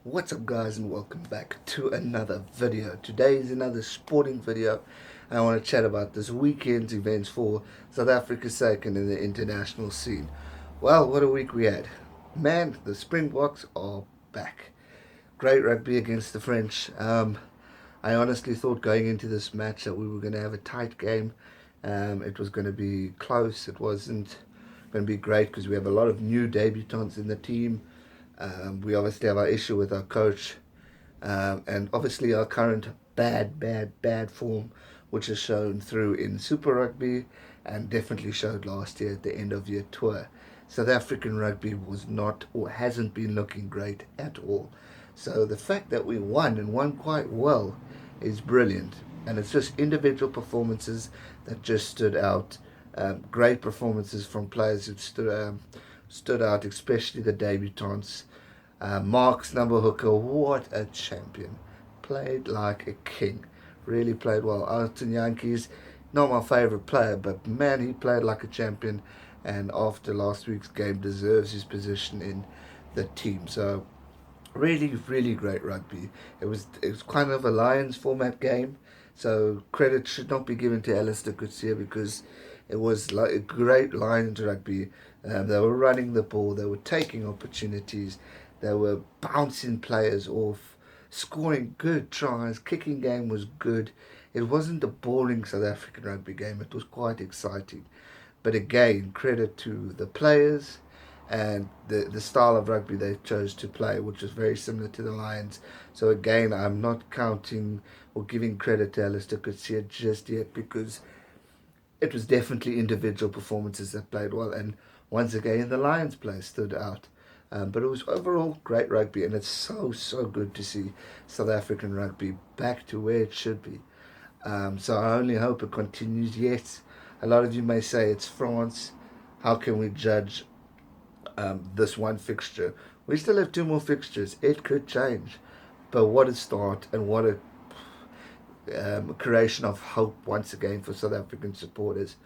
What's up guys, and welcome back to another video. Today is another sporting video. I want to chat about this weekend's events for South Africa's sake and in the international scene. Well, what a week we had. Man, the Springboks are back. Great rugby against the French. I honestly thought going into this match that we were going to have a tight game. It was going to be close. It wasn't going to be great because we have a lot of new debutants in the team. We obviously have our issue with our coach, and obviously our current bad form, which is shown through in Super Rugby and definitely showed last year at the end of year tour. South African rugby was not or hasn't been looking great at all. So the fact that we won and won quite well is brilliant. And it's just individual performances that just stood out. Great performances from players who stood out, especially the debutants. Mark's number hooker, what a champion. Played like a king. Really played well. Out in Yankees, not my favourite player, but man, he played like a champion. And after last week's game, deserves his position in the team. So really great rugby. It was kind of a Lions format game, so credit should not be given to Allister Coetzee because it was like a great Lions rugby. They were running the ball, they were taking opportunities, they were bouncing players off, scoring good tries. Kicking game was good. It wasn't a boring South African rugby game. It was quite exciting. But again, credit to the players and the style of rugby they chose to play, which was very similar to the Lions. So again, I'm not counting or giving credit to Allister Coetzee just yet because it was definitely individual performances that played well. And once again, the Lions play stood out. But it was overall great rugby, and it's so good to see South African rugby back to where it should be. So I only hope it continues. Yes, a lot of you may say it's France. How can we judge this one fixture? We still have two more fixtures. It could change. But what a start, and what a creation of hope once again for South African supporters,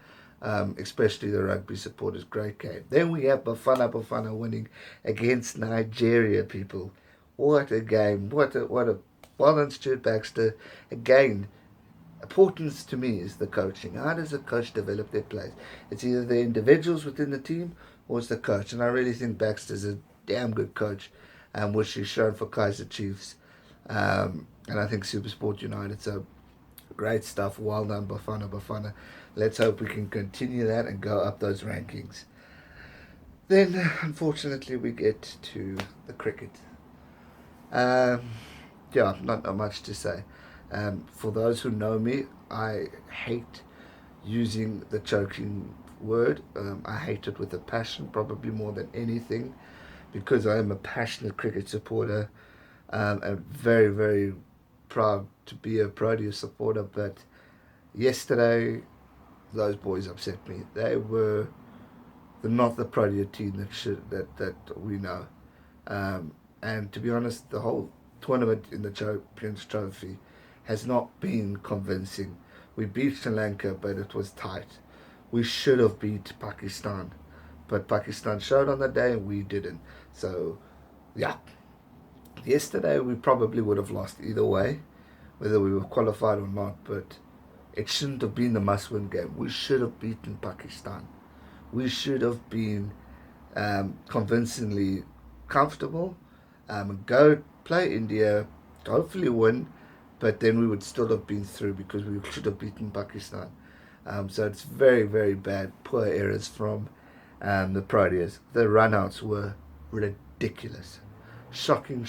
especially the rugby supporters. Great game. Then we have Bafana winning against Nigeria. People, what a game! What a well done, Stuart Baxter. Again, importance to me is the coaching. How does a coach develop their players? It's either the individuals within the team or it's the coach. And I really think Baxter's a damn good coach, which he's shown for Kaiser Chiefs. And I think Supersport United. So great stuff. Well done, Bafana. Let's hope we can continue that and go up those rankings. Then, unfortunately, we get to the cricket. Um, yeah, not much to say. For those who know me, I hate using the choking word. I hate it with a passion, probably more than anything, because I am a passionate cricket supporter. And very proud to be a Proteas supporter. But yesterday, those boys upset me. They're not the Protea team that we know. And to be honest, the whole tournament in the Champions Trophy has not been convincing. We beat Sri Lanka, but it was tight. We should have beat Pakistan, but Pakistan showed on the day and we didn't. So, yeah, yesterday we probably would have lost either way, whether we were qualified or not, but it shouldn't have been the must-win game. We should have beaten Pakistan. We should have been convincingly comfortable, go play India, hopefully win, but then we would still have been through because we should have beaten Pakistan. So it's very bad, poor errors from the Proteas. The runouts were ridiculous. Shocking.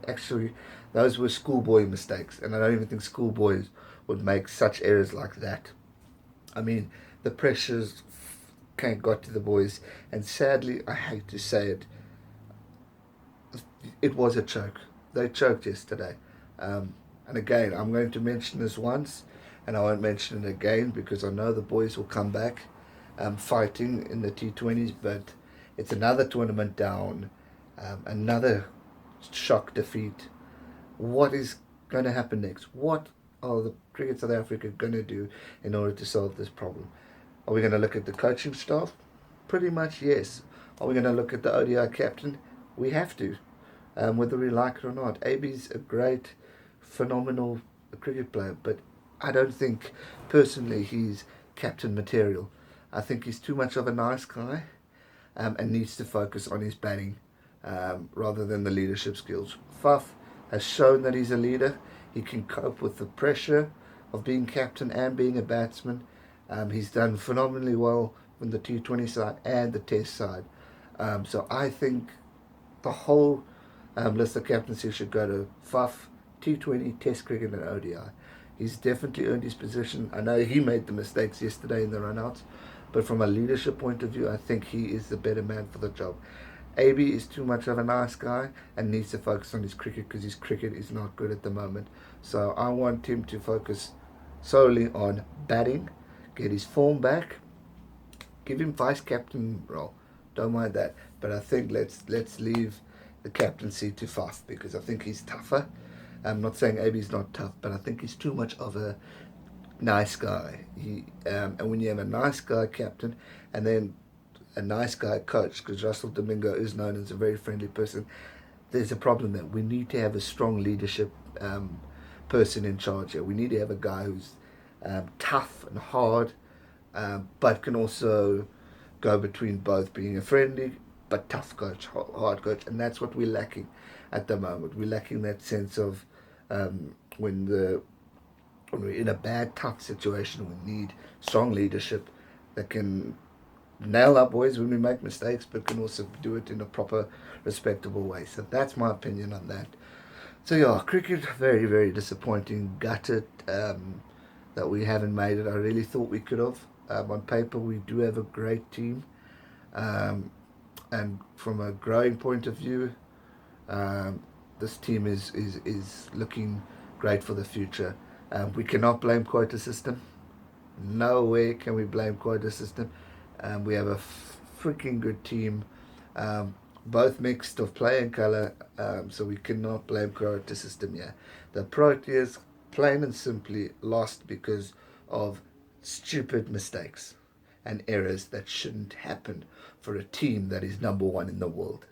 Actually, those were schoolboy mistakes, and I don't even think schoolboys would make such errors like that. I mean, the pressures got to the boys, and sadly, I hate to say it, it was a choke. They choked yesterday. And again, I'm going to mention this once, and I won't mention it again because I know the boys will come back fighting in the T20s, but it's another tournament down, another shock defeat. What is going to happen next? What are the Cricket South Africa going to do in order to solve this problem? Are we going to look at the coaching staff? Pretty much yes. Are we going to look at the ODI captain? We have to. whether we like it or not. AB's a great, phenomenal cricket player, but I don't think, personally, he's captain material. I think he's too much of a nice guy, and needs to focus on his batting, rather than the leadership skills. Faf has shown that he's a leader. He can cope with the pressure of being captain and being a batsman. He's done phenomenally well from the T20 side and the Test side. So I think the whole list of captaincy should go to Faf, T20, Test cricket, and ODI. He's definitely earned his position. I know he made the mistakes yesterday in the run-outs, but from a leadership point of view, I think he is the better man for the job. AB is too much of a nice guy and needs to focus on his cricket, because his cricket is not good at the moment. So I want him to focus solely on batting, get his form back, give him vice captain role. Don't mind that, but I think let's leave the captaincy to Faf, because I think he's tougher. I'm not saying AB's not tough, but I think he's too much of a nice guy. And when you have a nice guy captain and then a nice guy coach, because Russell Domingo is known as a very friendly person, there's a problem there. We need to have a strong leadership person in charge here. We need to have a guy who's tough and hard, but can also go between both, being a friendly but tough coach, hard coach, and that's what we're lacking at the moment. We're lacking that sense of when we're in a bad, tough situation, we need strong leadership that can nail our boys when we make mistakes, but can also do it in a proper, respectable way. So that's my opinion on that. So yeah, cricket, very, very disappointing. Gutted that we haven't made it. I really thought we could have. On paper, we do have a great team. And from a growing point of view, this team is looking great for the future. We cannot blame quota system. No way can we blame quota system. We have a freaking good team, both mixed of play and colour, so we cannot blame quota system here. The Proteas, plain and simply, lost because of stupid mistakes and errors that shouldn't happen for a team that is number one in the world.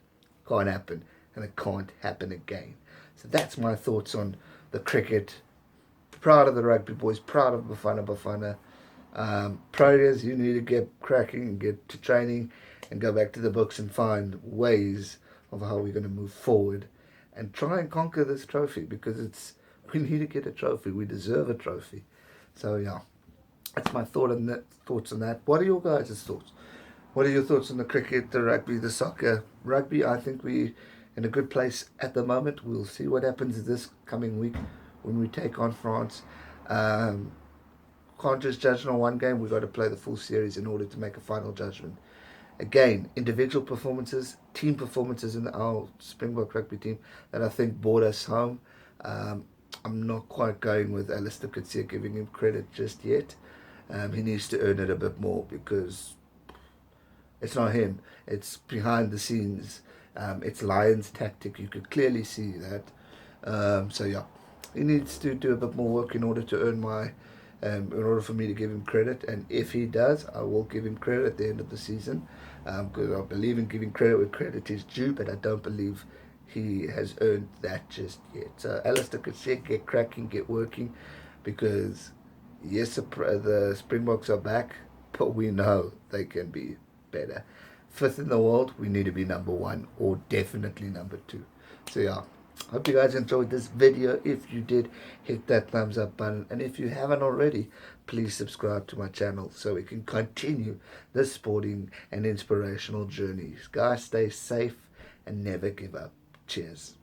Can't happen, and it can't happen again. So that's my thoughts on the cricket. Proud of the rugby boys, proud of Bafana. Proteas, you need to get cracking and get to training and go back to the books and find ways of how we're going to move forward and try and conquer this trophy, because we need to get a trophy. We deserve a trophy. So yeah, that's my thoughts on that. What are your guys' thoughts? What are your thoughts on the cricket, the rugby, the soccer? Rugby, I think we're in a good place at the moment. We'll see what happens this coming week when we take on France. Can't just judge on one game. We've got to play the full series in order to make a final judgment. Again, individual performances, team performances in our Springbok rugby team that I think brought us home. I'm not quite going with Allister Coetzee, giving him credit just yet. He needs to earn it a bit more, because it's not him. It's behind the scenes. It's Lions' tactic. You could clearly see that. So yeah, he needs to do a bit more work in order to earn in order for me to give him credit. And if he does, I will give him credit at the end of the season, because I believe in giving credit where credit is due, but I don't believe he has earned that just yet. So Allister Coetzee, get cracking, get working, because yes, the Springboks are back, but we know they can be better. Fifth in the world, we need to be number one, or definitely number two. So yeah, hope you guys enjoyed this video. If you did, hit that thumbs up button, and if you haven't already, please subscribe to my channel so we can continue this sporting and inspirational journeys. Guys, stay safe and never give up. Cheers.